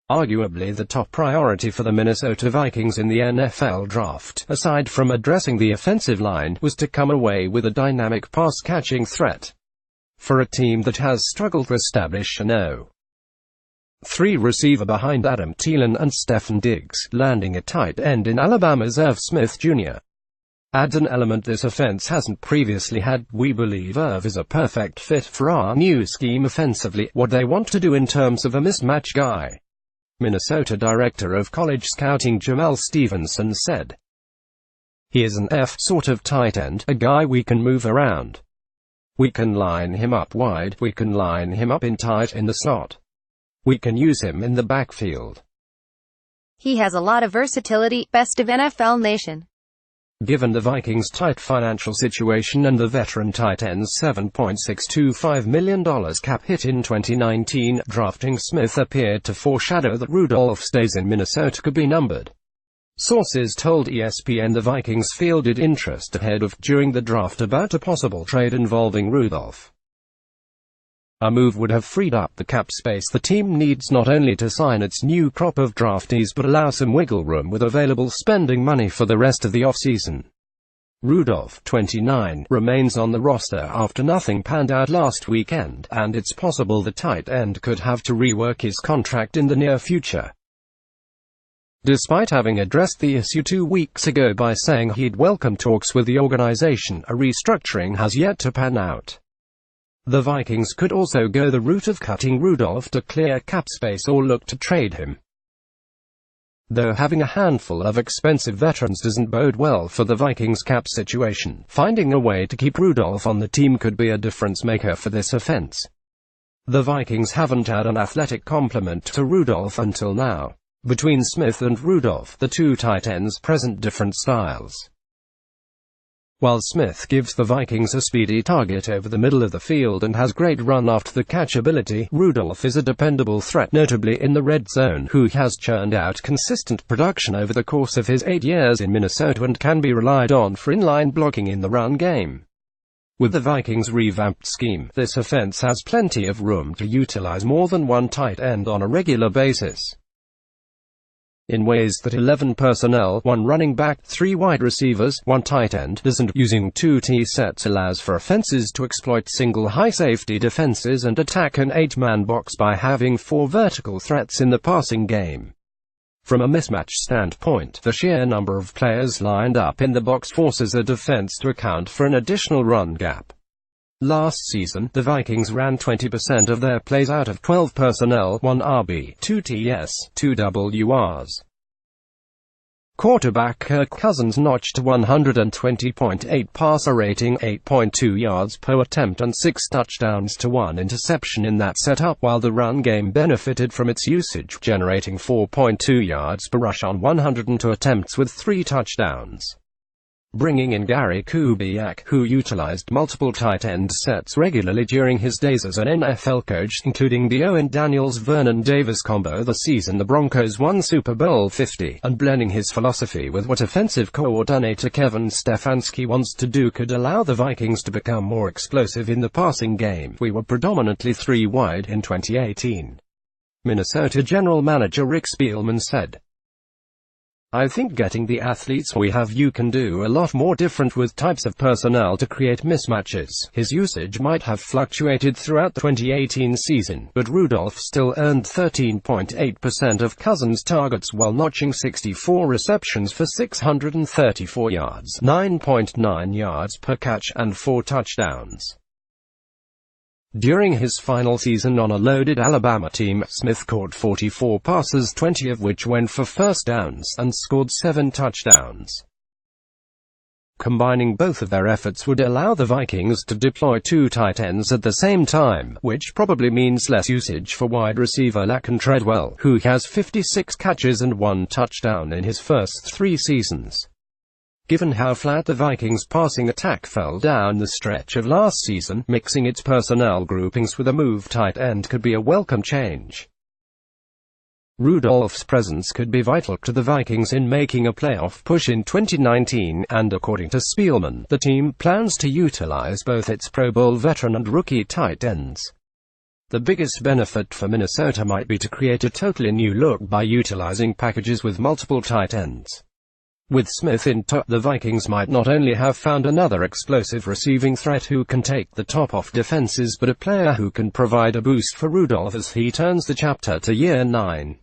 Arguably the top priority for the Minnesota Vikings in the NFL draft, aside from addressing the offensive line, was to come away with a dynamic pass-catching threat. For a team that has struggled to establish an 0-3 receiver behind Adam Thielen and Stefon Diggs, landing a tight end in Alabama's Irv Smith Jr. adds an element this offense hasn't previously had. We believe Irv is a perfect fit for our new scheme offensively, what they want to do in terms of a mismatch guy. Minnesota Director of College Scouting Jamel Stevenson said. He is an F sort of tight end, a guy we can move around. We can line him up wide, we can line him up in tight in the slot. We can use him in the backfield. He has a lot of versatility, best of NFL nation. Given the Vikings' tight financial situation and the veteran tight end's $7.625 million cap hit in 2019, drafting Smith appeared to foreshadow that Rudolph's days in Minnesota could be numbered. Sources told ESPN the Vikings fielded interest ahead of during the draft about a possible trade involving Rudolph. A move would have freed up the cap space the team needs not only to sign its new crop of draftees but allow some wiggle room with available spending money for the rest of the offseason. Rudolph, 29, remains on the roster after nothing panned out last weekend, and it's possible the tight end could have to rework his contract in the near future. Despite having addressed the issue 2 weeks ago by saying he'd welcome talks with the organization, a restructuring has yet to pan out. The Vikings could also go the route of cutting Rudolph to clear cap space or look to trade him. Though having a handful of expensive veterans doesn't bode well for the Vikings' cap situation, finding a way to keep Rudolph on the team could be a difference maker for this offense. The Vikings haven't had an athletic complement to Rudolph until now. Between Smith and Rudolph, the two tight ends present different styles. While Smith gives the Vikings a speedy target over the middle of the field and has great run-after-the-catch ability, Rudolph is a dependable threat, notably in the red zone, who has churned out consistent production over the course of his 8 years in Minnesota and can be relied on for inline blocking in the run game. With the Vikings' revamped scheme, this offense has plenty of room to utilize more than one tight end on a regular basis. In ways that 11 personnel, 1 running back, 3 wide receivers, 1 tight end, doesn't. Using 2 T sets allows for offenses to exploit single high safety defenses and attack an 8-man box by having 4 vertical threats in the passing game. From a mismatch standpoint, the sheer number of players lined up in the box forces a defense to account for an additional run gap. Last season, the Vikings ran 20% of their plays out of 12 personnel, 1 RB, 2 TS, 2 WRs. Quarterback Kirk Cousins notched 120.8 passer rating, 8.2 yards per attempt and 6 touchdowns to 1 interception in that setup, while the run game benefited from its usage, generating 4.2 yards per rush on 102 attempts with 3 touchdowns. Bringing in Gary Kubiak, who utilized multiple tight end sets regularly during his days as an NFL coach, including the Owen Daniels-Vernon Davis combo the season the Broncos won Super Bowl 50, and blending his philosophy with what offensive coordinator Kevin Stefanski wants to do could allow the Vikings to become more explosive in the passing game. We were predominantly 3 wide in 2018. Minnesota general manager Rick Spielman said. I think getting the athletes we have, you can do a lot more different with types of personnel to create mismatches. His usage might have fluctuated throughout the 2018 season, but Rudolph still earned 13.8% of Cousins' targets while notching 64 receptions for 634 yards, 9.9 yards per catch, and 4 touchdowns. During his final season on a loaded Alabama team, Smith caught 44 passes, 20 of which went for first downs, and scored 7 touchdowns. Combining both of their efforts would allow the Vikings to deploy 2 tight ends at the same time, which probably means less usage for wide receiver Laken Treadwell, who has 56 catches and 1 touchdown in his first 3 seasons. Given how flat the Vikings' passing attack fell down the stretch of last season, mixing its personnel groupings with a move tight end could be a welcome change. Rudolph's presence could be vital to the Vikings in making a playoff push in 2019, and according to Spielman, the team plans to utilize both its Pro Bowl veteran and rookie tight ends. The biggest benefit for Minnesota might be to create a totally new look by utilizing packages with multiple tight ends. With Smith in tow, the Vikings might not only have found another explosive receiving threat who can take the top off defenses, but a player who can provide a boost for Rudolph as he turns the chapter to year 9.